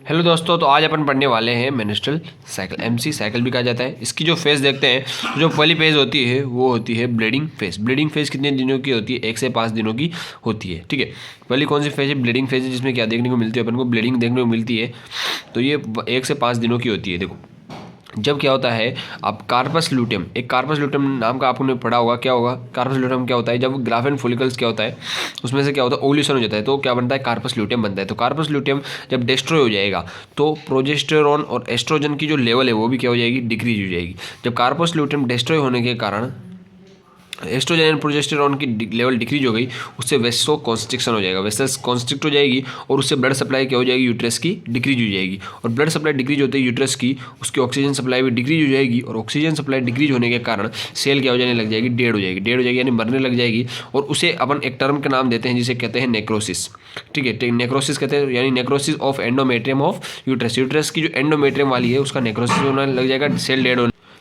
Hello दोस्तों, तो आज अपन पढ़ने वाले हैं मेंस्ट्रुअल साइकिल। एमसी साइकिल भी कहा जाता है। इसकी जो फेज देखते हैं, तो जो पहली फेज होती है वो होती है ब्लीडिंग फेज। ब्लीडिंग फेज कितने दिनों की होती है? 1 से 5 दिनों की होती है। ठीक है, पहली कौन सी फेज है? ब्लीडिंग फेज है, जिसमें क्या देखने को मिलती है? अपन को ब्लीडिंग देखने को मिलती है। तो ये 1 से 5 दिनों की होती है। देखो, जब क्या होता है, आप कार्पस लूटियम, एक कार्पस लूटियम नाम का आपने पढ़ा होगा। क्या होगा कार्पस लूटियम? क्या होता है, जब ग्राफेन फॉलिकल्स क्या होता है, उसमें से क्या होता है, ओव्यूलेशन हो जाता है, तो क्या बनता है? कार्पस लूटियम बनता है। तो कार्पस लूटियम जब डिस्ट्रॉय हो जाएगा तो प्रोजेस्टेरॉन और एस्ट्रोजन की जो लेवल है वो भी क्या हो जाएगी? डिक्रीज हो जाएगी। जब कार्पस लूटियम डिस्ट्रॉय होने के कारण एस्ट्रोजन एंड प्रोजेस्टेरॉन की लेवल डिक्रीज हो गई, उससे वेसो कॉन्स्ट्रिक्शन हो जाएगा, वेसल्स कॉन्स्ट्रिक्ट हो जाएगी, और उससे ब्लड सप्लाई क्या हो जाएगी? यूट्रस की डिक्रीज हो जाएगी। और ब्लड सप्लाई डिक्रीज होते ही यूट्रस की उसकी ऑक्सीजन सप्लाई भी डिक्रीज हो जाएगी, और ऑक्सीजन सप्लाई डिक्रीज होने के कारण सेल क्या हो जाने लग जाएगी? डेड हो जाएगी। डेड हो जाएगी यानी मरने लग जाएगी। और उसे अपन एक टर्म का नाम देते हैं जिसे कहते हैं नेक्रोसिस। ठीक है, नेक्रोसिस कहते हैं, यानी necrosis of endometrium of uterus. Uterus की जो एंडोमेट्रियम वाली है उसका नेक्रोसिस होने लग जाएगा,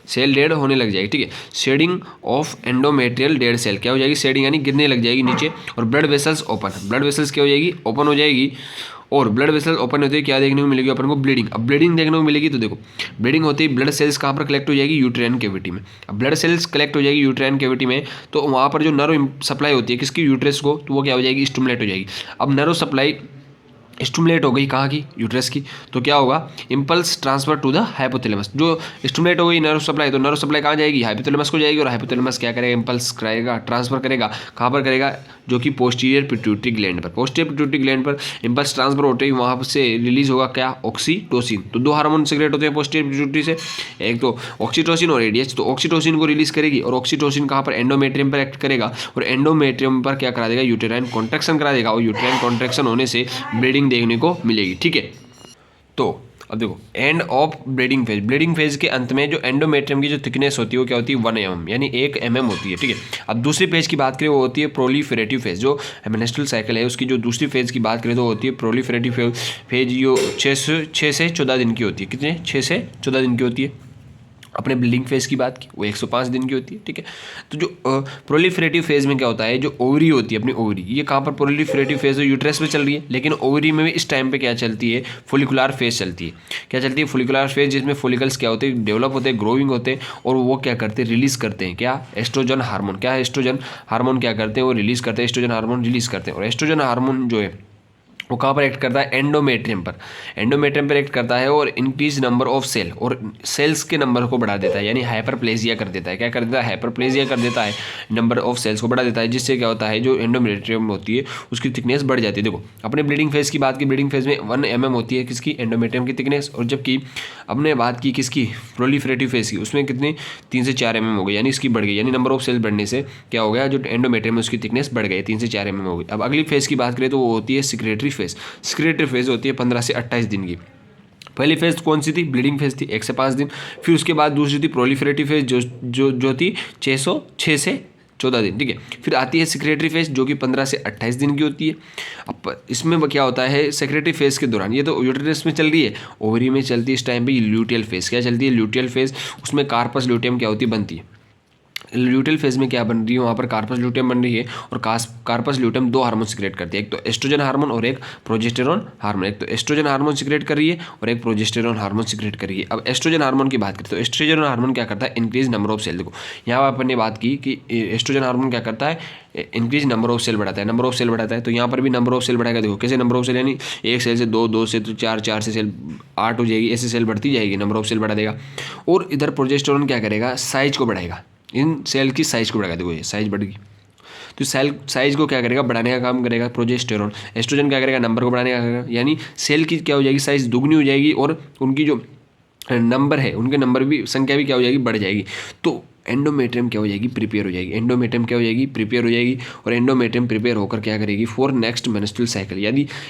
सेल डेड होने लग जाएगी। ठीक है, shedding of endometrial dead cell क्या हो जाएगी? शेडिंग यानी गिरने लग जाएगी नीचे। और blood vessels open, blood vessels क्या हो जाएगी? ओपन हो जाएगी। और ब्लड वेसल्स ओपन होते ही क्या देखने को मिलेगी अपन को? ब्लीडिंग। अब ब्लीडिंग देखने को मिलेगी, तो देखो, ब्लीडिंग होते ही ब्लड सेल्स कहाँ पर कलेक्ट हो जाएगी? यूट्राइन कैविटी में। अब ब्लड सेल्स कलेक्ट हो जाएगी यूट्राइन कैविटी में, तो वहाँ पर जो नर्व सप्लाई होती है किसकी? यूट्रस को, तो वो क्या हो जाएगी? स्टिमुलेट हो जाएगी। अब नर्व सप्लाई स्टिमुलेट हो गई कहाँ की? यूट्रस की। तो क्या होगा? Impulse transfer to the hypothalamus. जो स्टिमुलेट हो गई नर्व सप्लाई, तो नर्व सप्लाई कहाँ जाएगी? हाइपोथैलेमस को जाएगी। और हाइपोथैलेमस क्या करेगा? इम्पल्स करेगा, ट्रांसफर करेगा। कहाँ पर करेगा? जो कि पोस्टीरियर पिट्यूटरी ग्लैंड पर। पोस्टीरियर पिट्यूटरी ग्लैंड पर इम्पल्स ट्रांसफर होते ही वहाँ से रिलीज होगा क्या? ऑक्सीटोसिन। तो दो हार्मोन सीक्रेट होते हैं पोस्टीरियर पिट्यूटरी से, एक तो ऑक्सीटोसिन और एडीएच। तो ऑक्सीटोसिन को रिलीज करेगी, और ऑक्सीटोसिन कहाँ पर? एंडोमेट्रियम पर एक्ट करेगा, और एंडोमेट्रियम पर क्या करा देगा? यूटेराइन कॉन्ट्रैक्शन करा देगा, और यूटेराइन कॉन्ट्रैक्शन होने से ब्लीडिंग देखने को मिलेगी। ठीक है, तो अब देखो, end of bleeding phase. Bleeding phase के अंत में जो एंडोमेट्रियम की जो थिकनेस होती है वो क्या होती है? 1 mm यानी 1 mm होती है। ठीक है, अब दूसरी फेज की बात करें वो होती है प्रोलिफरेटिव फेज। जो मेंस्ट्रुअल साइकिल है उसकी जो दूसरी फेज की बात करें तो होती है प्रोलिफरेटिव फेज। ये 6 से 14 दिन की होती है। कितने? 6 से 14 दिन की होती है। अपने ब्लीडिंग फेज की बात की, वो 105 दिन की होती है। ठीक है, तो जो प्रोलिफरेटिव फेज में क्या होता है, जो ओवरी होती है अपनी ओवरी, ये कहाँ पर प्रोलिफरेटिव फेज? यूट्रस में चल रही है, लेकिन ओवरी में भी इस टाइम पे क्या चलती है? फॉलिकुलर फेज चलती है। क्या चलती है? फॉलिकुलर फेज, जिसमें फॉलिकल्स क्या होते हैं? डेवलप होते हैं, ग्रोइंग होते हैं, और वो क्या करते हैं? रिलीज करते हैं क्या? Estrogen hormone. क्या है? एस्ट्रोजन हार्मोन क्या करते हैं? वो रिलीज करते हैं, एस्ट्रोजन हार्मोन रिलीज करते हैं। और एस्ट्रोजन हार्मोन जो है वो कहाँ पर एक्ट करता है? एंडोमेट्रियम पर। एंडोमेट्रियम पर एक्ट करता है और इंक्रीज नंबर ऑफ सेल, और सेल्स के नंबर को बढ़ा देता है, यानी हाइपरप्लेजिया कर देता है। क्या कर देता है? हाइपरप्लेजिया कर देता है, नंबर ऑफ सेल्स को बढ़ा देता है, जिससे क्या होता है? जो एंडोमेट्रियम होती है उसकी थिकनेस बढ़ जाती है। देखो, अपने ब्लीडिंग फेज की बात की, ब्लीडिंग फेज में 1 mm होती है किसकी? एंडोमेट्रियम की थिकनेस। और जबकि हमने बात की किसकी? प्रोलिफरेटिव फेज की, उसमें कितनी? 3 से 4 mm हो गई, यानी इसकी बढ़ गई, यानी नंबर ऑफ सेल्स बढ़ने से क्या हो गया? जो एंडोमेट्रियम है उसकी थिकनेस बढ़ गई, 3 से 4 mm हो गई। अब अगली फेज की बात करें तो वो होती है सिक्रेटरी फेज। सिक्रेटरी फेज होती है 15 से 28 दिन की। पहली फेज कौन सी थी? ब्लीडिंग फेज थी, 1 से 5 दिन। फिर उसके बाद दूसरी थी प्रोलिफरेटिव फेज, जो थी 6 से 14 दिन। ठीक है, फिर आती है सेक्रेटरी फेज जो कि 15 से 28 दिन की होती है। अब इसमें क्या होता है? सेक्रेटरी फेज के दौरान, ये तो यूटेरस में चल रही है, ओवरी में चलती है इस टाइम पे ल्यूटियल फेज। क्या चलती है? Luteal phase. उसमें कार्पस ल्यूटियम क्या होती है? बनती है। ल्यूटियल फेज में क्या बन रही है? वहाँ पर कार्पस ल्यूटियम बन रही है, और कार्पस ल्यूटियम 2 हार्मोन सिक्रेट करती है, एक तो एस्ट्रोजन हार्मोन और एक प्रोजेस्टेरॉन हार्मोन। एक तो एस्ट्रोजन हार्मोन सिक्रेट कर रही है और एक प्रोजेस्टेरॉन हार्मोन सिक्रेट कर रही है। अब एस्ट्रोजन हार्मोन की बात करें तो एस्ट्रोजन हार्मोन क्या करता है? Increase number of cell. देखो, यहाँ पर अपन ने बात की कि एस्ट्रोजन हार्मोन क्या करता है? इंक्रीज नंबर ऑफ सेल बढ़ाता है, नंबर ऑफ सेल बढ़ाता है। तो यहाँ पर भी नंबर ऑफ सेल बढ़ाएगा। देखो कैसे नंबर ऑफ सेल, यानी 1 सेल से 2, 2 से तो 4, 4 से सेल 8 हो जाएगी, ऐसे सेल बढ़ती जाएगी, नंबर ऑफ सेल बढ़ा देगा। और इधर प्रोजेस्टेरॉन क्या करेगा? साइज को बढ़ाएगा, इन सेल की साइज को बढ़ाएगा। देखो ये साइज बढ़ गई, तो सेल साइज को क्या करेगा? बढ़ाने का काम करेगा प्रोजेस्टेरॉन। एस्ट्रोजन क्या करेगा? नंबर को बढ़ाने का करेगा, यानी सेल की क्या हो जाएगी? साइज दुगनी हो जाएगी, और उनकी जो नंबर है, उनके नंबर भी, संख्या भी क्या हो जाएगी? बढ़ जाएगी। तो एंडोमेट्रियम क्या हो जाएगी? प्रिपेयर हो जाएगी। एंडोमेट्रियम क्या हो जाएगी? प्रिपेयर हो जाएगी। और एंडोमेट्रियम प्रिपेयर होकर क्या करेगी? For next menstrual cycle.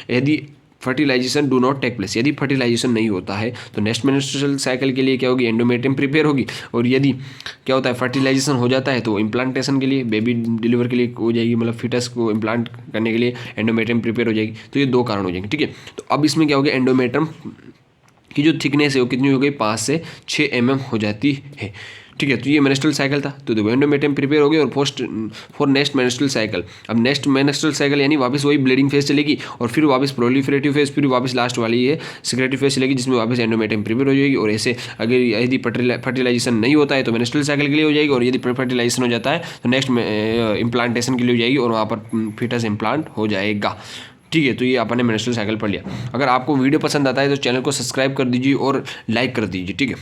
यदि fertilization do not take place, यदि फर्टिलाइजेशन नहीं होता है तो नेक्स्ट मेंस्ट्रुअल साइकिल के लिए क्या होगी? एंडोमेट्रियम प्रिपेयर होगी। और यदि क्या होता है? फर्टिलाइजेशन हो जाता है तो इम्प्लांटेशन के लिए, बेबी डिलीवर के लिए हो जाएगी, मतलब फिटस को इम्प्लांट करने के लिए एंडोमेट्रियम प्रिपेयर हो जाएगी। तो ये 2 कारण हो जाएंगे। ठीक है, तो अब इसमें क्या हो गया? एंडोमेट्रियम की जो थिकनेस है वो कितनी हो गई? 5 से 6 mm हो जाती है। ठीक है। तो ये मेंस्ट्रुअल साइकिल था, तो देखो एंडोमेट्रियम प्रिपेयर हो गया और फॉर नेक्स्ट मेंस्ट्रुअल साइकिल। अब नेक्स्ट मेंस्ट्रुअल साइकिल यानी वापस वही ब्लीडिंग फेज चलेगी और फिर वापस प्रोलिफरेटिव फेज, फिर वापस लास्ट वाली ये सिक्रेटिव फेज चलेगी जिसमें वापस एंडोमेट्रियम प्रिपेयर हो जाएगी। और ऐसे अगर यदि फर्टिलाइजेशन नहीं होता है तो मेंस्ट्रुअल साइकिल के लिए हो जाएगी, और यदि फर्टिलाइजेशन हो जाता है तो नेक्स्ट इम्प्लांटेशन के लिए हो जाएगी और वहाँ पर फीटस इम्प्लांट हो जाएगा। ठीक है। तो ये आपने मेंस्ट्रुअल साइकिल पढ़ लिया। अगर आपको वीडियो पसंद आता है तो चैनल को सब्सक्राइब कर दीजिए और लाइक कर दीजिए। ठीक है।